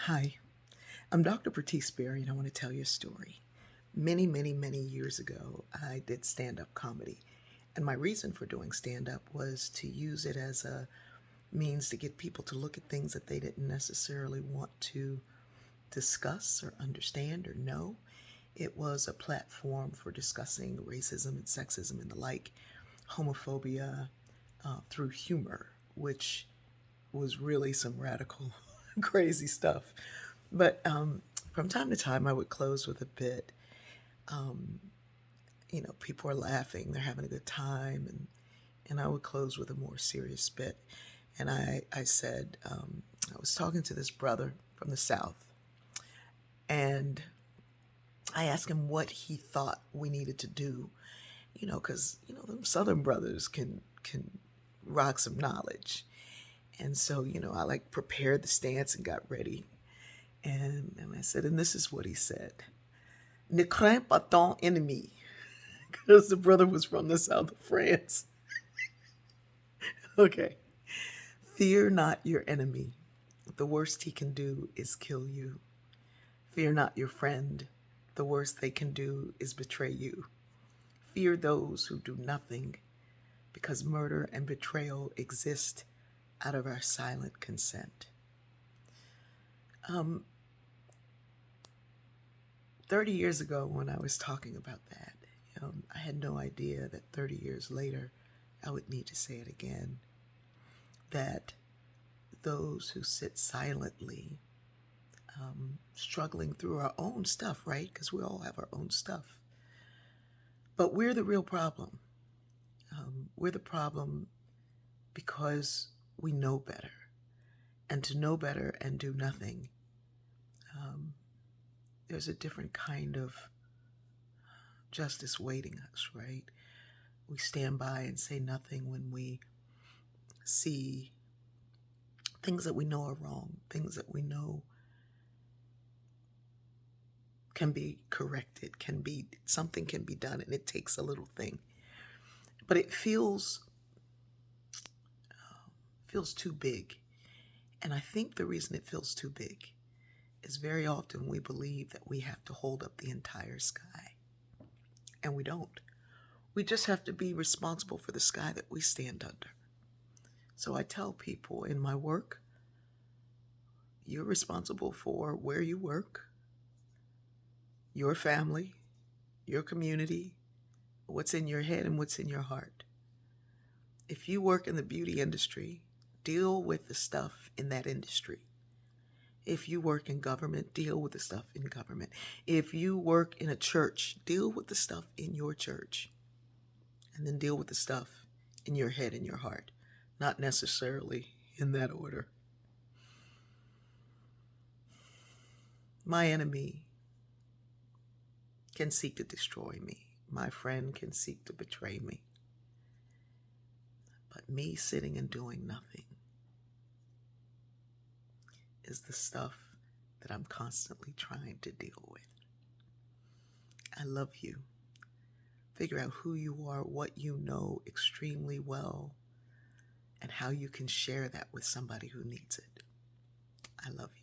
Hi, I'm Dr. Bertice Berry, and I want to tell you a story. Many, many, many years ago, I did stand up comedy. And my reason for doing stand up was to use it as a means to get people to look at things that they didn't necessarily want to discuss or understand or know. It was a platform for discussing racism and sexism and the like, homophobia through humor, which was really some radical, crazy stuff. But from time to time, I would close with a bit. Um, People are laughing, they're having a good time, and I would close with a more serious bit. And I said, I was talking to this brother from the South, and I asked him what he thought we needed to do, because them Southern brothers can rock some knowledge. And so, I like prepared the stance and got ready. And I said, and this is what he said: Ne crains pas ton ennemi. Because the brother was from the south of France. Okay. Fear not your enemy. The worst he can do is kill you. Fear not your friend. The worst they can do is betray you. Fear those who do nothing, because murder and betrayal exist out of our silent consent. Um, 30 years ago, when I was talking about that, I had no idea that 30 years later I would need to say it again. That those who sit silently, struggling through our own stuff, right? Because we all have our own stuff. But we're the real problem. We're the problem because we know better. And to know better and do nothing, um, there's a different kind of justice waiting us, right? We stand by and say nothing when we see things that we know are wrong, things that we know can be corrected, something can be done, and it takes a little thing. But it feels too big. And I think the reason it feels too big is very often we believe that we have to hold up the entire sky. And we don't. We just have to be responsible for the sky that we stand under. So I tell people in my work, you're responsible for where you work, your family, your community, what's in your head and what's in your heart. If you work in the beauty industry, deal with the stuff in that industry. If you work in government, deal with the stuff in government. If you work in a church, deal with the stuff in your church. And then deal with the stuff in your head and your heart. Not necessarily in that order. My enemy can seek to destroy me. My friend can seek to betray me. But me sitting and doing nothing is the stuff that I'm constantly trying to deal with. I love you. Figure out who you are, what you know extremely well, and how you can share that with somebody who needs it. I love you.